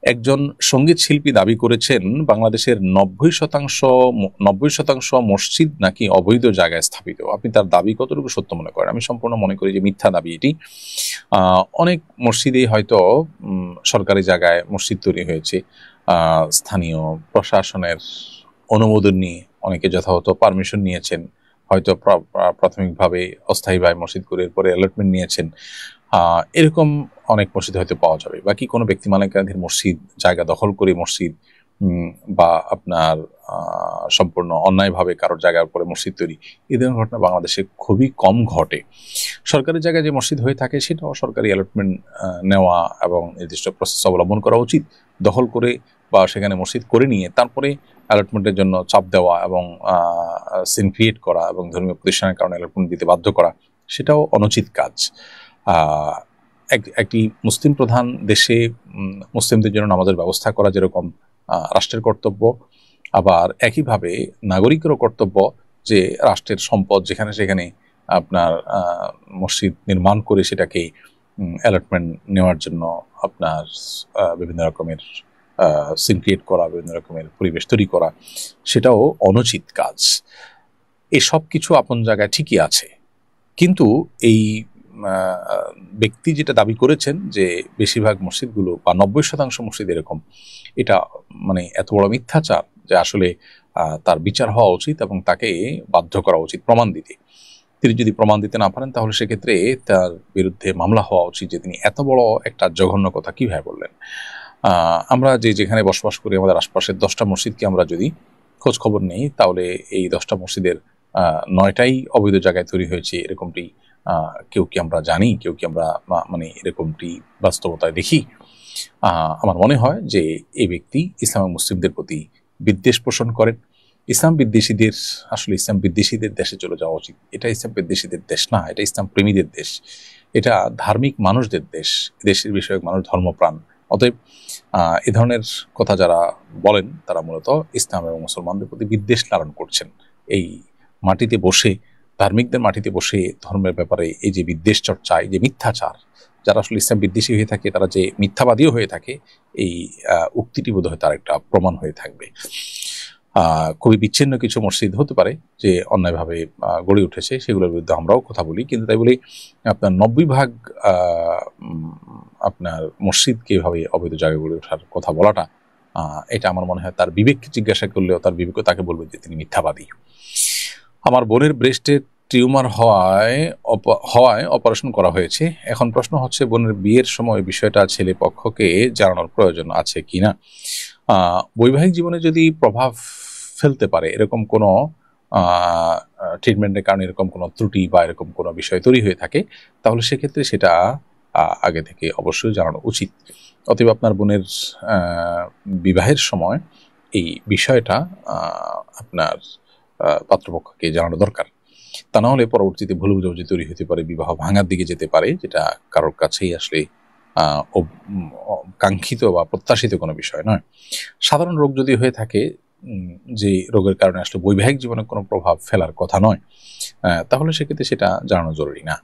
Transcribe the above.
একজন সঙ্গীত শিল্পী দাবি করেছেন বাংলাদেশের 90% মসজিদ নাকি অবৈধ জায়গায় স্থাপিত। আপনি তার দাবি কতটুকু সত্য মনে করেন? আমি সম্পূর্ণ মনে করি যে মিথ্যা দাবি এটি। অনেক মসজিদেই হয়তো সরকারি জায়গায় মসজিদ তৈরি হয়েছে, স্থানীয় প্রশাসনের অনুমোদন নিয়ে, অনেকে যথাযথ পারমিশন নিয়েছেন, হয়তো প্রাথমিকভাবে অস্থায়ীভাবে মসজিদ করে এরপরে অ্যালটমেন্ট নিয়েছেন। এরকম অনেক মসজিদ হয়তো পাওয়া যাবে। বাকি কোনো ব্যক্তি মালিকানাধীন মসজিদ, জায়গা দখল করে মসজিদ বা আপনার সম্পূর্ণ অন্যায়ভাবে কারোর জায়গার উপরে মসজিদ তৈরি, এই ধরনের ঘটনা বাংলাদেশে খুবই কম ঘটে। সরকারি জায়গায় যে মসজিদ হয়ে থাকে সেটাও সরকারি অ্যালটমেন্ট নেওয়া এবং নির্দিষ্ট প্রসেস অবলম্বন করা উচিত। দখল করে বা সেখানে মসজিদ করে নিয়ে তারপরে অ্যালটমেন্টের জন্য চাপ দেওয়া এবং সিন ক্রিয়েট করা এবং ধর্মীয় প্রতিষ্ঠানের কারণে অ্যালটমেন্ট দিতে বাধ্য করা, সেটাও অনুচিত কাজ। একটি মুসলিম প্রধান দেশে মুসলিমদের জন্য নামাজের ব্যবস্থা করা যেরকম রাষ্ট্রের কর্তব্য, আবার একইভাবে নাগরিকেরও কর্তব্য যে রাষ্ট্রের সম্পদ যেখানে সেখানে আপনার মসজিদ নির্মাণ করে সেটাকে অ্যালটমেন্ট নেওয়ার জন্য আপনার বিভিন্ন রকমের সিন ক্রিয়েট করা, বিভিন্ন রকমের পরিবেশ তৈরি করা, সেটাও অনুচিত কাজ। এসব কিছু আপন জায়গায় ঠিকই আছে, কিন্তু এই ব্যক্তি যেটা দাবি করেছেন যে বেশিরভাগ মসজিদগুলো বা 90% মসজিদ এরকম, এটা মানে এত বড় মিথ্যাচার যে আসলে তার বিচার হওয়া উচিত এবং তাকে বাধ্য করা উচিত প্রমাণ দিতে। তিনি যদি প্রমাণ দিতে না পারেন তাহলে সেক্ষেত্রে তার বিরুদ্ধে মামলা হওয়া উচিত যে তিনি এত বড় একটা জঘন্য কথা কিভাবে বললেন। আমরা যেখানে বসবাস করি, আমাদের আশপাশের 10টা মসজিদকে আমরা যদি খোঁজ খবর নেই, তাহলে এই 10টা মসজিদের 9টাই অবৈধ জায়গায় তৈরি হয়েছে এরকমটি কেউ কি আমরা জানি, কেউ কি আমরা মানে এরকমটি বাস্তবতায় দেখি? আমার মনে হয় যে এই ব্যক্তি ইসলাম এবং মুসলিমদের প্রতি বিদ্বেষ পোষণ করেন। ইসলাম বিদ্বেষীদের দেশে চলে যাওয়া উচিত। এটা ইসলাম বিদ্বেষীদের দেশ না, এটা ইসলাম প্রেমীদের দেশ, এটা ধার্মিক মানুষদের দেশ। দেশের বিষয়ক মানুষ ধর্মপ্রাণ। অতএব এ ধরনের কথা যারা বলেন তারা মূলত ইসলাম এবং মুসলমানদের প্রতি বিদ্বেষ লালন করছেন। এই মাটিতে বসে, ধার্মিকদের মাটিতে বসে ধর্মের ব্যাপারে এই যে বিদ্বেষ চর্চা, এই যে মিথ্যাচার, যারা আসলে ইসলাম বিদ্বেষী হয়ে থাকে তারা যে মিথ্যাবাদীও হয়ে থাকে, এই উক্তিটি বোধ হয় তার একটা প্রমাণ হয়ে থাকবে। খুবই বিচ্ছিন্ন কিছু মসজিদ হতে পারে যে অন্যায়ভাবে গড়ে উঠেছে, সেগুলোর বিরুদ্ধে আমরাও কথা বলি, কিন্তু তাই বলে আপনার 90% আপনার মসজিদকে এভাবে অবৈধ জায়গায় গড়ে ওঠার কথা বলাটা, এটা আমার মনে হয় তার বিবেককে জিজ্ঞাসা করলেও তার বিবেকও তাকে বলবে যে তিনি মিথ্যাবাদী। আমার বোনের ব্রেস্টে টিউমার হওয়ায় অপারেশন করা হয়েছে। এখন প্রশ্ন হচ্ছে বোনের বিয়ের সময় বিষয়টা ছেলে পক্ষকে জানানোর প্রয়োজন আছে কিনা। বৈবাহিক জীবনে যদি প্রভাব ফেলতে পারে এরকম কোনো ট্রিটমেন্টের কারণে এরকম কোনো ত্রুটি বা এরকম কোনো বিষয় তৈরি হয়ে থাকে, তাহলে সেক্ষেত্রে সেটা আগে থেকে অবশ্যই জানানো উচিত। অতএব আপনার বোনের বিবাহের সময় এই বিষয়টা আপনার পাত্রপক্ষকে জানানো দরকার। তা না হলে পরবর্তীতে ভুল বুঝাবুঝি তৈরি হতে পারে, বিবাহ ভাঙার দিকে যেতে পারে, যেটা কারোর কাছেই আসলে কাঙ্ক্ষিত বা প্রত্যাশিত কোনো বিষয় নয়। সাধারণ রোগ যদি হয়ে থাকে, যে রোগের কারণে আসলে বৈবাহিক জীবনে কোনো প্রভাব ফেলার কথা নয়, তাহলে সেক্ষেত্রে সেটা জানানো জরুরি না।